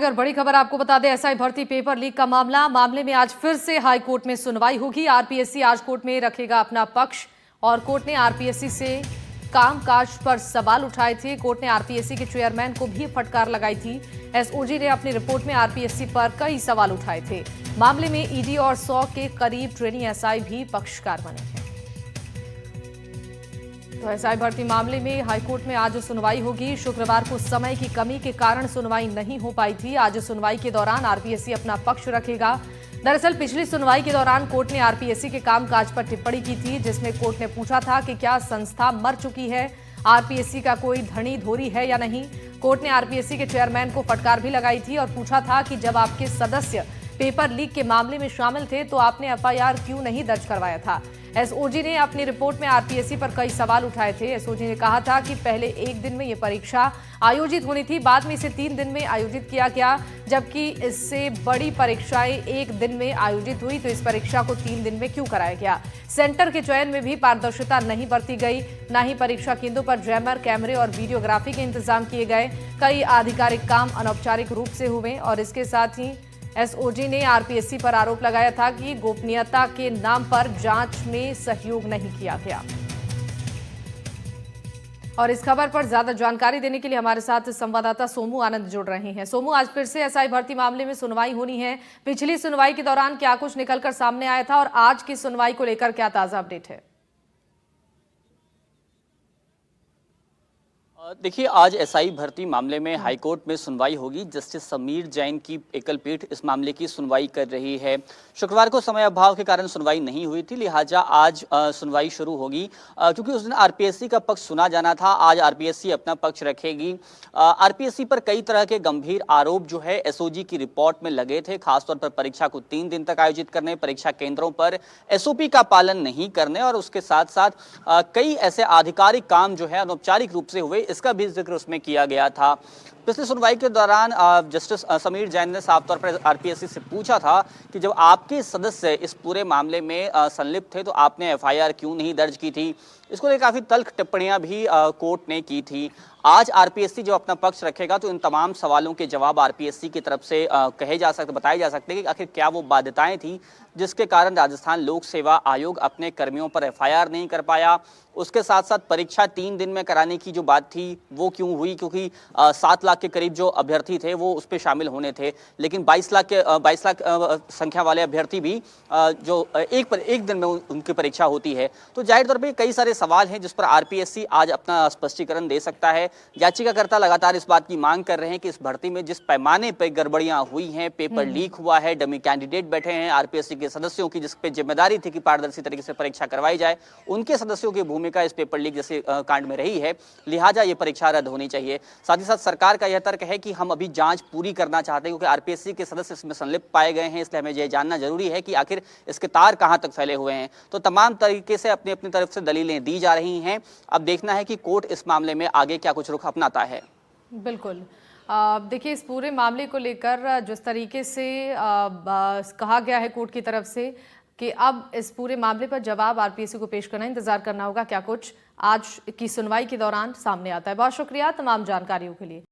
अगर बड़ी खबर आपको बता दें, एसआई भर्ती पेपर लीक का मामले में आज फिर से हाई कोर्ट में सुनवाई होगी। आरपीएससी आज कोर्ट में रखेगा अपना पक्ष और कोर्ट ने आरपीएससी से कामकाज पर सवाल उठाए थे। कोर्ट ने आरपीएससी के चेयरमैन को भी फटकार लगाई थी। एसओजी ने अपनी रिपोर्ट में आरपीएससी पर कई सवाल उठाए थे। मामले में ईडी और 100 के करीब ट्रेनी एसआई भी पक्षकार बने हैं। तो एसआई भर्ती मामले में हाईकोर्ट में आज सुनवाई होगी। शुक्रवार को समय की कमी के कारण सुनवाई नहीं हो पाई थी। आज सुनवाई के दौरान आरपीएससी अपना पक्ष रखेगा। दरअसल पिछली सुनवाई के दौरान कोर्ट ने आरपीएससी के कामकाज पर टिप्पणी की थी, जिसमें कोर्ट ने पूछा था कि क्या संस्था मर चुकी है, आरपीएससी का कोई धनी धोरी है या नहीं। कोर्ट ने आरपीएससी के चेयरमैन को फटकार भी लगाई थी और पूछा था कि जब आपके सदस्य पेपर लीक के मामले में शामिल थे तो आपने एफआईआर क्यों नहीं दर्ज करवाया था। एसओजी ने अपनी रिपोर्ट में आरपीएससी पर कई सवाल उठाए थे। एसओजी ने कहा था कि पहले एक दिन में ये परीक्षा आयोजित होनी थी, बाद में इसे 3 दिन में आयोजित किया गया, जबकि इससे बड़ी परीक्षाएं एक दिन में आयोजित हुई, तो इस परीक्षा को 3 दिन में क्यों कराया गया। सेंटर के चयन में भी पारदर्शिता नहीं बरती गई, न ही परीक्षा केंद्रों पर जैमर, कैमरे और वीडियोग्राफी के इंतजाम किए गए। कई आधिकारिक काम अनौपचारिक रूप से हुए और इसके साथ ही एसओजी ने आरपीएससी पर आरोप लगाया था कि गोपनीयता के नाम पर जांच में सहयोग नहीं किया गया। और इस खबर पर ज्यादा जानकारी देने के लिए हमारे साथ संवाददाता सोमू आनंद जुड़ रहे हैं। सोमू, आज फिर से एसआई भर्ती मामले में सुनवाई होनी है। पिछली सुनवाई के दौरान क्या कुछ निकलकर सामने आया था और आज की सुनवाई को लेकर क्या ताजा अपडेट है? देखिए, आज एसआई भर्ती मामले में हाईकोर्ट में सुनवाई होगी। जस्टिस समीर जैन की एकल पीठ इस मामले की सुनवाई कर रही है। शुक्रवार को समय अभाव के कारण सुनवाई नहीं हुई थी, लिहाजा आज सुनवाई शुरू होगी। क्योंकि उस दिन आरपीएससी का पक्ष सुना जाना था, आज आरपीएससी अपना पक्ष रखेगी। आरपीएससी पर कई तरह के गंभीर आरोप जो है एसओजी की रिपोर्ट में लगे थे, खासतौर पर परीक्षा को 3 दिन तक आयोजित करने, परीक्षा केंद्रों पर एसओपी का पालन नहीं करने और उसके साथ साथ कई ऐसे आधिकारिक काम जो है अनौपचारिक रूप से हुए, इसका भी जिक्र उसमें किया गया था। पिछली सुनवाई के दौरान जस्टिस समीर जैन ने साफ तौर पर आरपीएससी से पूछा था कि जब आपके सदस्य इस पूरे मामले में संलिप्त थे तो आपने एफआईआर क्यों नहीं दर्ज की थी। इसको लेकर काफी तल्ख टिप्पणियां भी कोर्ट ने की थी। आज आरपीएससी जो अपना पक्ष रखेगा तो इन तमाम सवालों के जवाब आरपीएससी की तरफ से बताए जा सकते हैं कि आखिर क्या वो बाध्यताएं थी जिसके कारण राजस्थान लोक सेवा आयोग अपने कर्मियों पर एफआईआर नहीं कर पाया। उसके साथ साथ परीक्षा 3 दिन में कराने की जो बात थी वो क्यों हुई, क्योंकि 7 लाख के करीब जो अभ्यर्थी थे वो उस पर शामिल होने थे, लेकिन 22 लाख संख्या वाले अभ्यर्थी भी जो एक दिन में उनकी परीक्षा होती है। तो जाहिर तौर पर कई सारे सवाल हैं जिस पर आरपीएससी आज अपना स्पष्टीकरण दे सकता है। याचिकाकर्ता लगातार इस बात की मांग कर रहे हैं कि इस भर्ती में जिस पैमाने पर गड़बड़ियां हुई हैं, पेपर लीक हुआ है, डमी कैंडिडेट बैठे हैं, आरपीएससी के सदस्यों की जिस पे जिम्मेदारी थी कि पारदर्शी तरीके से परीक्षा करवाई जाए, उनके सदस्यों की भूमिका इस पेपर लीक जैसे कांड में रही है, लिहाजा ये परीक्षा रद्द होनी चाहिए। साथ ही साथ सरकार का यह तर्क है कि हम अभी जांच पूरी करना चाहते हैं, क्योंकि आरपीएससी के सदस्य इसमें संलिप्त पाए गए हैं, इसलिए हमें यह जानना जरूरी है कि आखिर इसके तार कहां तक फैले हुए हैं। तो तमाम तरीके से अपनी अपनी तरफ से दलीलें दी जा रही हैं। अब देखना है कि कोर्ट इस मामले में आगे क्या कुछ रुख अपनाता है। बिल्कुल। देखिए, इस पूरे मामले को लेकर जिस तरीके से कहा गया है कोर्ट की तरफ से कि अब इस पूरे मामले पर जवाब आरपीएससी को पेश करना, इंतजार करना होगा क्या कुछ आज की सुनवाई के दौरान सामने आता है। बहुत शुक्रिया तमाम जानकारियों के लिए।